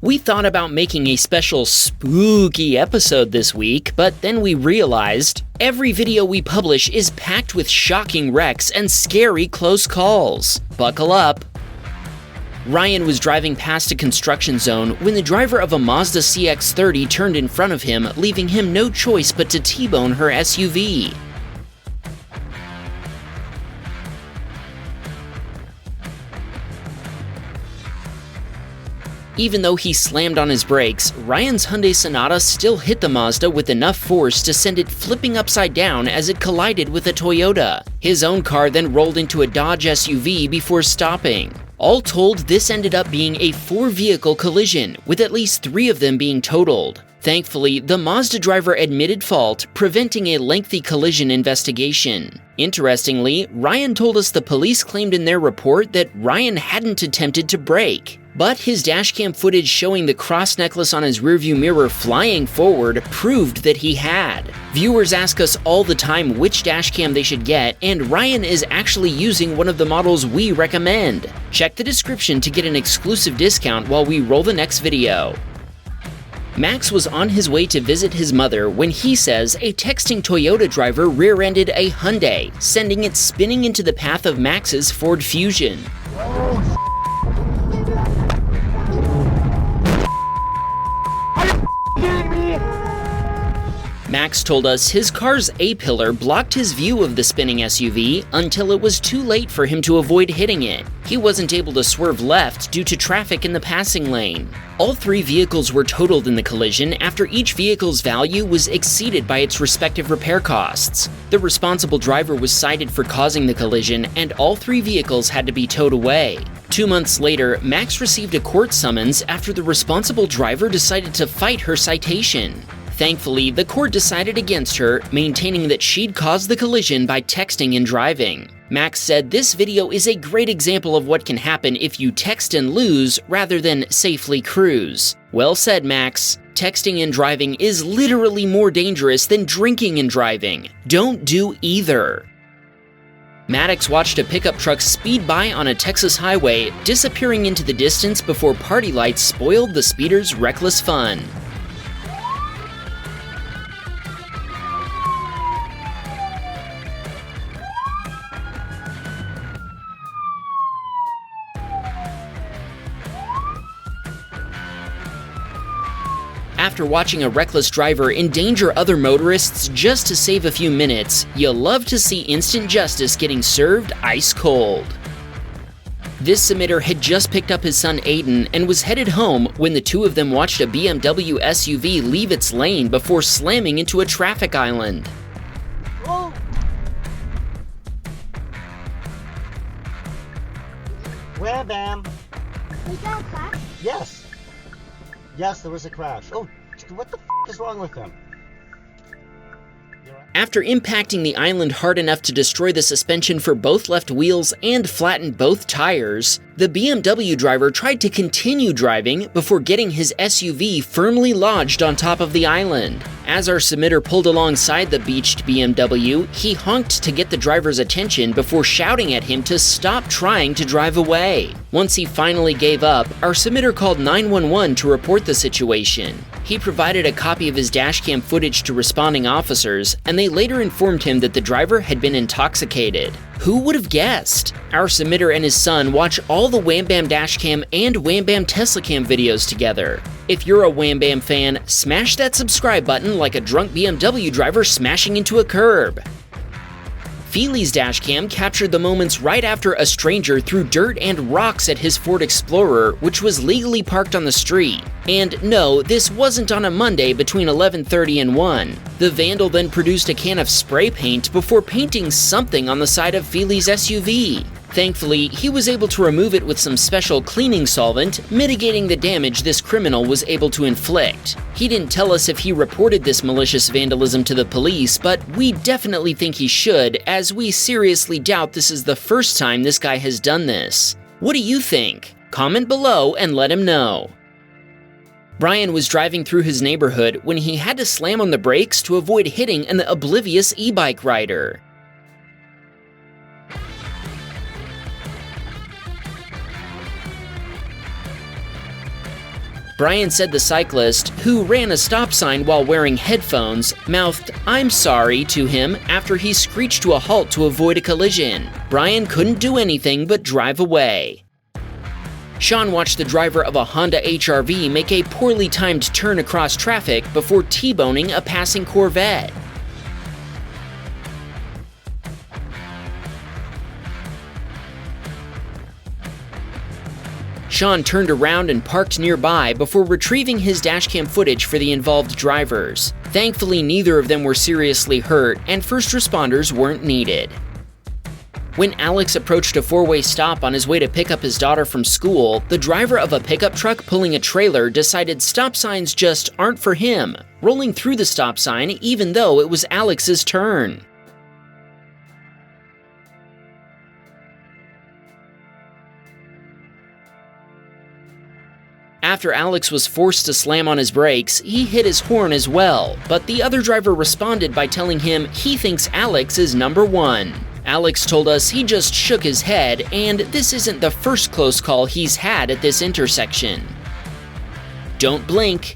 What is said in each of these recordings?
We thought about making a special spooky episode this week, but then we realized every video we publish is packed with shocking wrecks and scary close calls. Buckle up. Ryan was driving past a construction zone when the driver of a Mazda CX-30 turned in front of him, leaving him no choice but to T-bone her SUV. Even though he slammed on his brakes, Ryan's Hyundai Sonata still hit the Mazda with enough force to send it flipping upside down as it collided with a Toyota. His own car then rolled into a Dodge SUV before stopping. All told, this ended up being a 4-vehicle collision, with at least 3 of them being totaled. Thankfully, the Mazda driver admitted fault, preventing a lengthy collision investigation. Interestingly, Ryan told us the police claimed in their report that Ryan hadn't attempted to brake. But his dashcam footage showing the cross necklace on his rearview mirror flying forward proved that he had. Viewers ask us all the time which dashcam they should get, and Ryan is actually using one of the models we recommend. Check the description to get an exclusive discount while we roll the next video. Max was on his way to visit his mother when he says a texting Toyota driver rear-ended a Hyundai, sending it spinning into the path of Max's Ford Fusion. Max told us his car's A-pillar blocked his view of the spinning SUV until it was too late for him to avoid hitting it. He wasn't able to swerve left due to traffic in the passing lane. All 3 vehicles were totaled in the collision after each vehicle's value was exceeded by its respective repair costs. The responsible driver was cited for causing the collision, and all 3 vehicles had to be towed away. 2 months later, Max received a court summons after the responsible driver decided to fight her citation. Thankfully, the court decided against her, maintaining that she'd caused the collision by texting and driving. Max said this video is a great example of what can happen if you text and lose rather than safely cruise. Well said, Max. Texting and driving is literally more dangerous than drinking and driving. Don't do either. Maddox watched a pickup truck speed by on a Texas highway, disappearing into the distance before party lights spoiled the speeder's reckless fun. After watching a reckless driver endanger other motorists just to save a few minutes, you'll love to see instant justice getting served ice cold. This submitter had just picked up his son Aiden and was headed home when the 2 of them watched a BMW SUV leave its lane before slamming into a traffic island. Whoa. Where, bam? Was that a crash? Yes. Yes, there was a crash. Oh, what the f*** is wrong with them? After impacting the island hard enough to destroy the suspension for both left wheels and flatten both tires, the BMW driver tried to continue driving before getting his SUV firmly lodged on top of the island. As our submitter pulled alongside the beached BMW, he honked to get the driver's attention before shouting at him to stop trying to drive away. Once he finally gave up, our submitter called 911 to report the situation. He provided a copy of his dashcam footage to responding officers, and they later informed him that the driver had been intoxicated. Who would have guessed? Our submitter and his son watch all the Wham Bam Dashcam and Wham Bam Teslacam videos together. If you're a Wham Bam fan, smash that subscribe button like a drunk BMW driver smashing into a curb. Feely's dashcam captured the moments right after a stranger threw dirt and rocks at his Ford Explorer, which was legally parked on the street. And no, this wasn't on a Monday between 11:30 and 1. The vandal then produced a can of spray paint before painting something on the side of Feely's SUV. Thankfully, he was able to remove it with some special cleaning solvent, mitigating the damage this criminal was able to inflict. He didn't tell us if he reported this malicious vandalism to the police, but we definitely think he should, as we seriously doubt this is the first time this guy has done this. What do you think? Comment below and let him know. Brian was driving through his neighborhood when he had to slam on the brakes to avoid hitting an oblivious e-bike rider. Brian said the cyclist, who ran a stop sign while wearing headphones, mouthed "I'm sorry" to him after he screeched to a halt to avoid a collision. Brian couldn't do anything but drive away. Sean watched the driver of a Honda HR-V make a poorly timed turn across traffic before T-boning a passing Corvette. Sean turned around and parked nearby before retrieving his dashcam footage for the involved drivers. Thankfully, neither of them were seriously hurt, and first responders weren't needed. When Alex approached a four-way stop on his way to pick up his daughter from school, the driver of a pickup truck pulling a trailer decided stop signs just aren't for him, rolling through the stop sign even though it was Alex's turn. After Alex was forced to slam on his brakes, he hit his horn as well, but the other driver responded by telling him he thinks Alex is number one. Alex told us he just shook his head, and this isn't the first close call he's had at this intersection. Don't blink.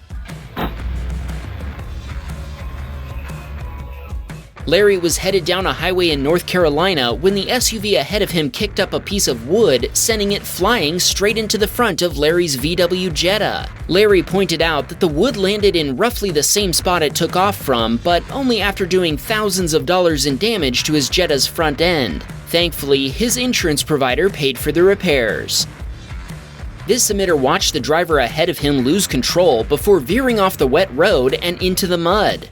Larry was headed down a highway in North Carolina when the SUV ahead of him kicked up a piece of wood, sending it flying straight into the front of Larry's VW Jetta. Larry pointed out that the wood landed in roughly the same spot it took off from, but only after doing thousands of dollars in damage to his Jetta's front end. Thankfully, his insurance provider paid for the repairs. This submitter watched the driver ahead of him lose control before veering off the wet road and into the mud.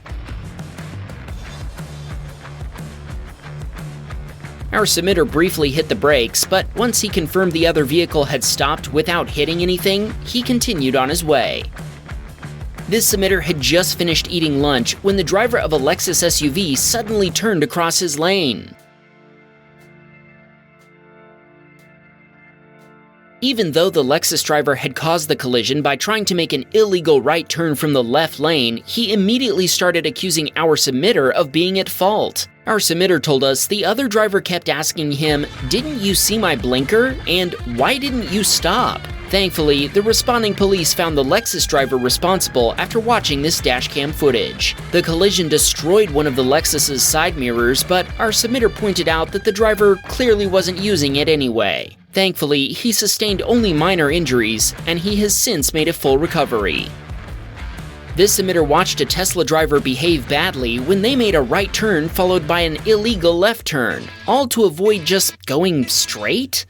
Our submitter briefly hit the brakes, but once he confirmed the other vehicle had stopped without hitting anything, he continued on his way. This submitter had just finished eating lunch when the driver of a Lexus SUV suddenly turned across his lane. Even though the Lexus driver had caused the collision by trying to make an illegal right turn from the left lane, he immediately started accusing our submitter of being at fault. Our submitter told us the other driver kept asking him, "Didn't you see my blinker?" and "Why didn't you stop?" Thankfully, the responding police found the Lexus driver responsible after watching this dashcam footage. The collision destroyed one of the Lexus's side mirrors, but our submitter pointed out that the driver clearly wasn't using it anyway. Thankfully, he sustained only minor injuries, and he has since made a full recovery. This submitter watched a Tesla driver behave badly when they made a right turn followed by an illegal left turn, all to avoid just going straight?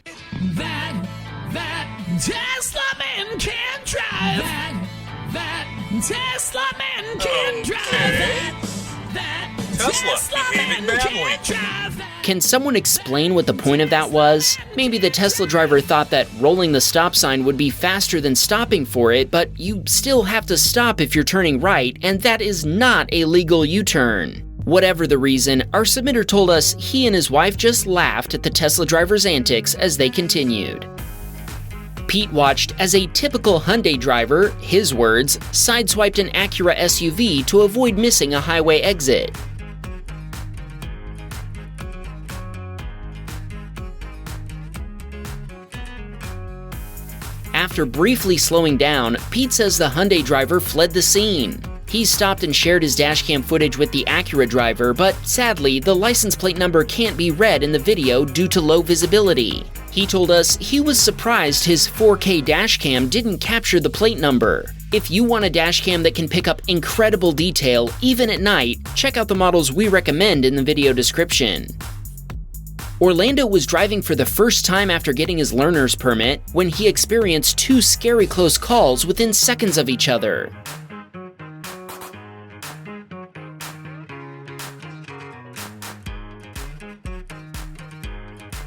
That Tesla man can't drive. That Tesla man can't drive. That Tesla man can't drive. Can someone explain what the point of that was? Maybe the Tesla driver thought that rolling the stop sign would be faster than stopping for it, but you still have to stop if you're turning right, and that is not a legal U-turn. Whatever the reason, our submitter told us he and his wife just laughed at the Tesla driver's antics as they continued. Pete watched as a typical Hyundai driver, his words, sideswiped an Acura SUV to avoid missing a highway exit. After briefly slowing down, Pete says the Hyundai driver fled the scene. He stopped and shared his dashcam footage with the Acura driver, but sadly, the license plate number can't be read in the video due to low visibility. He told us he was surprised his 4K dashcam didn't capture the plate number. If you want a dashcam that can pick up incredible detail, even at night, check out the models we recommend in the video description. Orlando was driving for the first time after getting his learner's permit when he experienced two scary close calls within seconds of each other.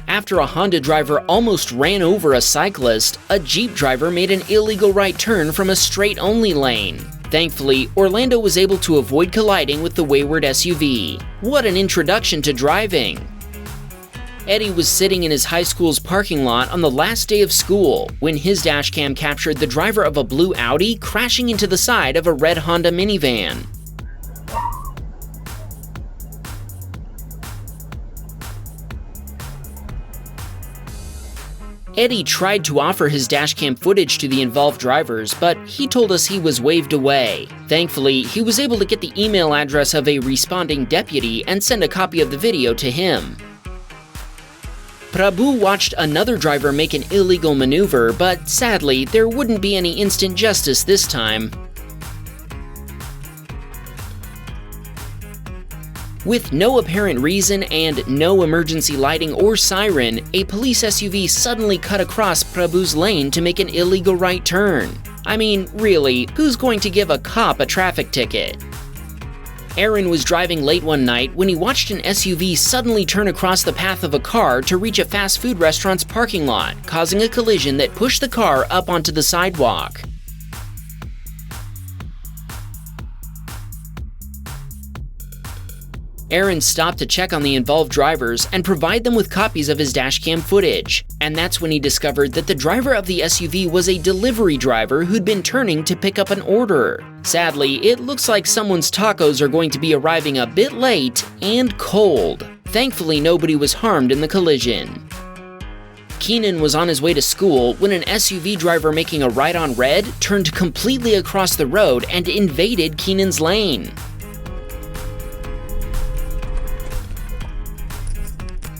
After a Honda driver almost ran over a cyclist, a Jeep driver made an illegal right turn from a straight-only lane. Thankfully, Orlando was able to avoid colliding with the wayward SUV. What an introduction to driving! Eddie was sitting in his high school's parking lot on the last day of school when his dashcam captured the driver of a blue Audi crashing into the side of a red Honda minivan. Eddie tried to offer his dashcam footage to the involved drivers, but he told us he was waved away. Thankfully, he was able to get the email address of a responding deputy and send a copy of the video to him. Prabhu watched another driver make an illegal maneuver, but sadly, there wouldn't be any instant justice this time. With no apparent reason and no emergency lighting or siren, a police SUV suddenly cut across Prabhu's lane to make an illegal right turn. I mean, really, who's going to give a cop a traffic ticket? Aaron was driving late one night when he watched an SUV suddenly turn across the path of a car to reach a fast food restaurant's parking lot, causing a collision that pushed the car up onto the sidewalk. Aaron stopped to check on the involved drivers and provide them with copies of his dashcam footage. And that's when he discovered that the driver of the SUV was a delivery driver who'd been turning to pick up an order. Sadly, it looks like someone's tacos are going to be arriving a bit late and cold. Thankfully, nobody was harmed in the collision. Keenan was on his way to school when an SUV driver making a right on red turned completely across the road and invaded Keenan's lane.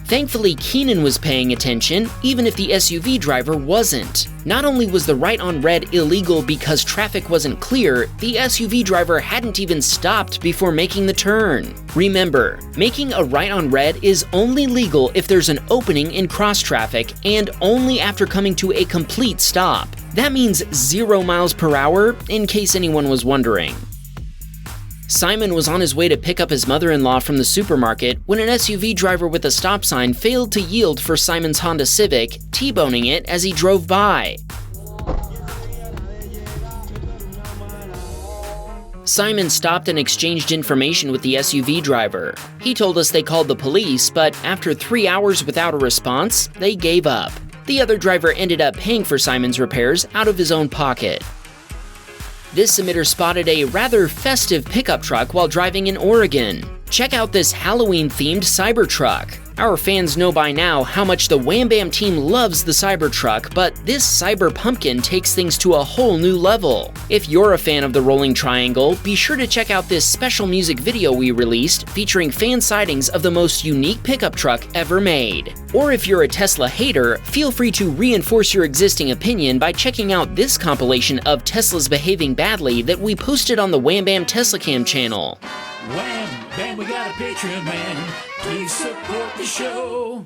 Thankfully, Keenan was paying attention, even if the SUV driver wasn't. Not only was the right on red illegal because traffic wasn't clear, the SUV driver hadn't even stopped before making the turn. Remember, making a right on red is only legal if there's an opening in cross traffic and only after coming to a complete stop. That means 0 miles per hour, in case anyone was wondering. Simon was on his way to pick up his mother-in-law from the supermarket when an SUV driver with a stop sign failed to yield for Simon's Honda Civic, T-boning it as he drove by. Simon stopped and exchanged information with the SUV driver. He told us they called the police, but after 3 hours without a response, they gave up. The other driver ended up paying for Simon's repairs out of his own pocket. This submitter spotted a rather festive pickup truck while driving in Oregon. Check out this Halloween-themed Cybertruck. Our fans know by now how much the Wham Bam team loves the Cybertruck, but this Cyber Pumpkin takes things to a whole new level. If you're a fan of the Rolling Triangle, be sure to check out this special music video we released featuring fan sightings of the most unique pickup truck ever made. Or if you're a Tesla hater, feel free to reinforce your existing opinion by checking out this compilation of Teslas behaving badly that we posted on the Wham Bam Tesla Cam channel. Wham, bam, we got a Patreon, man. Please support the show.